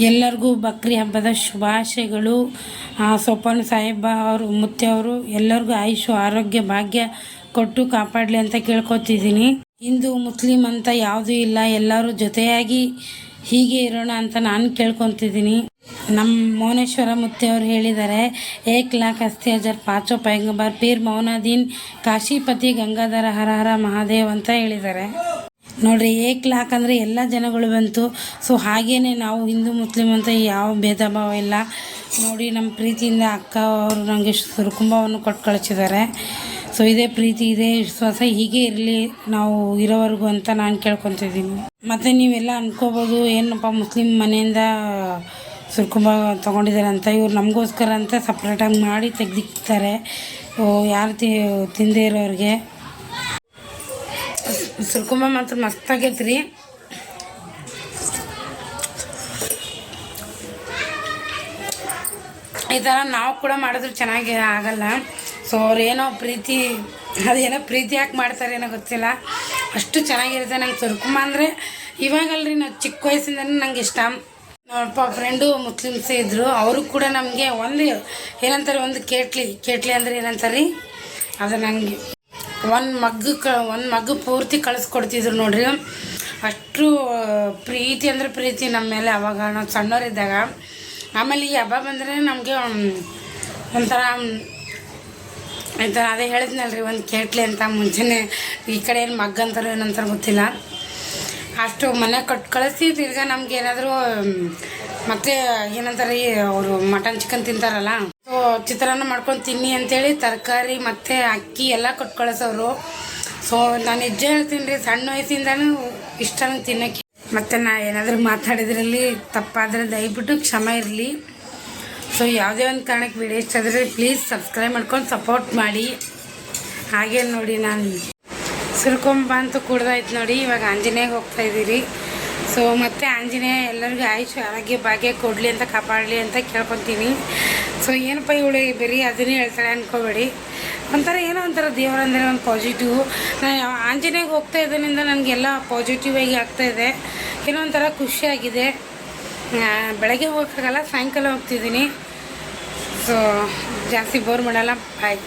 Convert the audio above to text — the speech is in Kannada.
ಎಲ್ಲರಿಗೂ ಬಕ್ರಿ ಹಬ್ಬದ ಶುಭಾಶಯಗಳು. ಸೊಪ್ಪನ್ ಸಾಹೇಬ ಅವರು ಮುತ್ತೆಯವರು ಎಲ್ಲರಿಗೂ ಆಯುಷು ಆರೋಗ್ಯ ಭಾಗ್ಯ ಕೊಟ್ಟು ಕಾಪಾಡಲಿ ಅಂತ ಕೇಳ್ಕೊತಿದ್ದೀನಿ. ಹಿಂದೂ ಮುಸ್ಲಿಂ ಅಂತ ಯಾವುದೂ ಇಲ್ಲ, ಎಲ್ಲರೂ ಜೊತೆಯಾಗಿ ಹೀಗೆ ಇರೋಣ ಅಂತ ನಾನು ಕೇಳ್ಕೊತಿದ್ದೀನಿ. ನಮ್ಮ ಮೌನೇಶ್ವರ ಮುತ್ತೆಯವರು ಹೇಳಿದ್ದಾರೆ, 1,80,000 ಪಾಚೋ ಪೈಗಂಬರ್ ಪೀರ್ ಮೌನಾದೀನ್ ಕಾಶಿಪತಿ ಗಂಗಾಧರ ಹರ ಹರ ಮಹಾದೇವ್ ಅಂತ ಹೇಳಿದ್ದಾರೆ. ನೋಡ್ರಿ, 1,00,000 ಅಂದರೆ ಎಲ್ಲ ಜನಗಳು ಬಂತು. ಸೊ ಹಾಗೇನೆ ನಾವು ಹಿಂದೂ ಮುಸ್ಲಿಂ ಅಂತ ಯಾವ ಭೇದ ಭಾವ ಇಲ್ಲ. ನೋಡಿ, ನಮ್ಮ ಪ್ರೀತಿಯಿಂದ ಅಕ್ಕ ಅವರು ನನಗೆ ಸುರುಕುಂಭವನ್ನು ಕೊಟ್ಟು ಕಳಿಸಿದ್ದಾರೆ. ಸೊ ಇದೇ ಪ್ರೀತಿ, ಇದೇ ವಿಶ್ವಾಸ ಹೀಗೆ ಇರಲಿ ನಾವು ಇರೋವರೆಗೂ ಅಂತ ನಾನು ಕೇಳ್ಕೊತಿದ್ದೀನಿ. ಮತ್ತು ನೀವೆಲ್ಲ ಅನ್ಕೋಬೋದು, ಏನಪ್ಪ ಮುಸ್ಲಿಂ ಮನೆಯಿಂದ ಸುರುಕುಂಭ ತೊಗೊಂಡಿದ್ದಾರೆ ಅಂತ. ಇವ್ರು ನಮಗೋಸ್ಕರ ಅಂತ ಸಪ್ರೇಟಾಗಿ ಮಾಡಿ ತೆಗ್ದಿಕ್ತಾರೆ, ಯಾರು ತಿಂದೇ ಇರೋರಿಗೆ. ಸುರುಕುಂಭ ಮಾತ್ರ ಮಸ್ತಾಗೈತೆ ರೀ. ಈ ಥರ ನಾವು ಕೂಡ ಮಾಡಿದ್ರು ಚೆನ್ನಾಗಿ ಆಗಲ್ಲ. ಸೊ ಅವ್ರೇನೋ ಪ್ರೀತಿ, ಅದೇನೋ ಪ್ರೀತಿ ಯಾಕೆ ಮಾಡ್ತಾರೆ ಏನೋ ಗೊತ್ತಿಲ್ಲ, ಅಷ್ಟು ಚೆನ್ನಾಗಿರುತ್ತೆ. ನಂಗೆ ಸುರುಕುಂಭ ಅಂದರೆ ಇವಾಗಲ್ರಿ, ನಾವು ಚಿಕ್ಕ ವಯಸ್ಸಿಂದನೇ ನಂಗೆ ಇಷ್ಟ. ನೋಡಪ್ಪ, ಫ್ರೆಂಡು ಮುಸ್ಲಿಮ್ಸೇ ಇದ್ದರು, ಅವರು ಕೂಡ ನಮಗೆ ಏನಂತಾರೆ, ಒಂದು ಕೇಟ್ಲಿ ಅಂದರೆ ಏನಂತಾರೆ, ಅದು ನನಗೆ ಒಂದು ಮಗ್ಗು ಪೂರ್ತಿ ಕಳಿಸ್ಕೊಡ್ತಿದ್ರು ನೋಡ್ರಿ. ಅಷ್ಟು ಪ್ರೀತಿ ಅಂದರೆ ಪ್ರೀತಿ ನಮ್ಮ ಮೇಲೆ ಅವಾಗ ನಾವು ಸಣ್ಣವರಿದ್ದಾಗ. ಆಮೇಲೆ ಈ ಹಬ್ಬ ಬಂದರೆ ನಮಗೆ ಒಂಥರ ಅದೇ ಹೇಳಿದ್ನಲ್ರಿ, ಒಂದು ಕೇಟ್ಲಿ ಅಂತ. ಮುಂಚೆನೇ ಈ ಕಡೆ ಏನು ಮಗ್ಗು ಅಂತಾರೋ ಏನಂತಾರೋ ಗೊತ್ತಿಲ್ಲ, ಅಷ್ಟು ಮನೆ ಕೊಟ್ಟು ಕಳಿಸಿ ತಿರ್ಗಾ ನಮ್ಗೆ ಏನಾದರೂ ಮತ್ತೆ ಏನಂತಾರೆ, ಅವರು ಮಟನ್ ಚಿಕನ್ ತಿಂತಾರಲ್ಲ, ಸೊ ಚಿತ್ರಾನ್ನ ಮಾಡ್ಕೊಂಡು ತಿನ್ನಿ ಅಂತೇಳಿ ತರಕಾರಿ ಮತ್ತು ಅಕ್ಕಿ ಎಲ್ಲ ಕೊಟ್ಟು ಕಳಿಸೋರು. ಸೊ ನಾನು ನಿಜ ಹೇಳ್ತೀನಿ ರೀ, ಸಣ್ಣ ವಯಸ್ಸಿಂದನೂ ಇಷ್ಟ ನಂಗೆ ತಿನ್ನೋಕ್ಕೆ. ಮತ್ತು ನಾ ಏನಾದರೂ ಮಾತಾಡಿದ್ರಲ್ಲಿ ತಪ್ಪಾದರೆ ದಯವಿಟ್ಟು ಕ್ಷಮ ಇರಲಿ. ಸೊ ಯಾವುದೇ ಒಂದು ಕಾರಣಕ್ಕೆ ವಿಡಿಯೋ ಇಷ್ಟ ಆದರೆ ಪ್ಲೀಸ್ ಸಬ್ಸ್ಕ್ರೈಬ್ ಮಾಡ್ಕೊಂಡು ಸಪೋರ್ಟ್ ಮಾಡಿ. ಹಾಗೆ ನೋಡಿ, ನಾನು ಸುರುಕುಂಭ ಅಂತೂ ಕುಡ್ದಾಯ್ತು ನೋಡಿ. ಇವಾಗ ಆಂಜನೇಯಗೆ ಹೋಗ್ತಾಯಿದ್ದೀರಿ. ಸೊ ಮತ್ತು ಆಂಜನೇಯ ಎಲ್ಲರಿಗೂ ಆಯುಷು ಆರೋಗ್ಯ ಭಾಗ್ಯ ಕೊಡಲಿ ಅಂತ ಕಾಪಾಡಲಿ ಅಂತ ಕೇಳ್ಕೊತೀನಿ. ಸೊ ಏನಪ್ಪ ಇವಳು ಬರೀ ಅದನ್ನೇ ಹೇಳ್ತಾಳೆ ಅನ್ಕೋಬೇಡಿ, ಒಂಥರ ಏನೋ ಒಂಥರ ದೇವರಂದರೆ ಒಂದು ಪಾಸಿಟಿವ್. ನಾನು ಆಂಜನೇಯಗೆ ಹೋಗ್ತಾ ಇದ್ದನಿಂದ ನನಗೆಲ್ಲ ಪಾಸಿಟಿವ್ ಆಗಿ ಆಗ್ತಾಯಿದೆ, ಏನೋ ಒಂಥರ ಖುಷಿಯಾಗಿದೆ. ಬೆಳಗ್ಗೆ ಹೋಗೋಕ್ಕಾಗಲ್ಲ, ಸಾಯಂಕಾಲ ಹೋಗ್ತಿದ್ದೀನಿ. ಸೊ ಜಾಸ್ತಿ ಬೋರ್ ಮಾಡಲ್ಲ. ಬಾಯ್.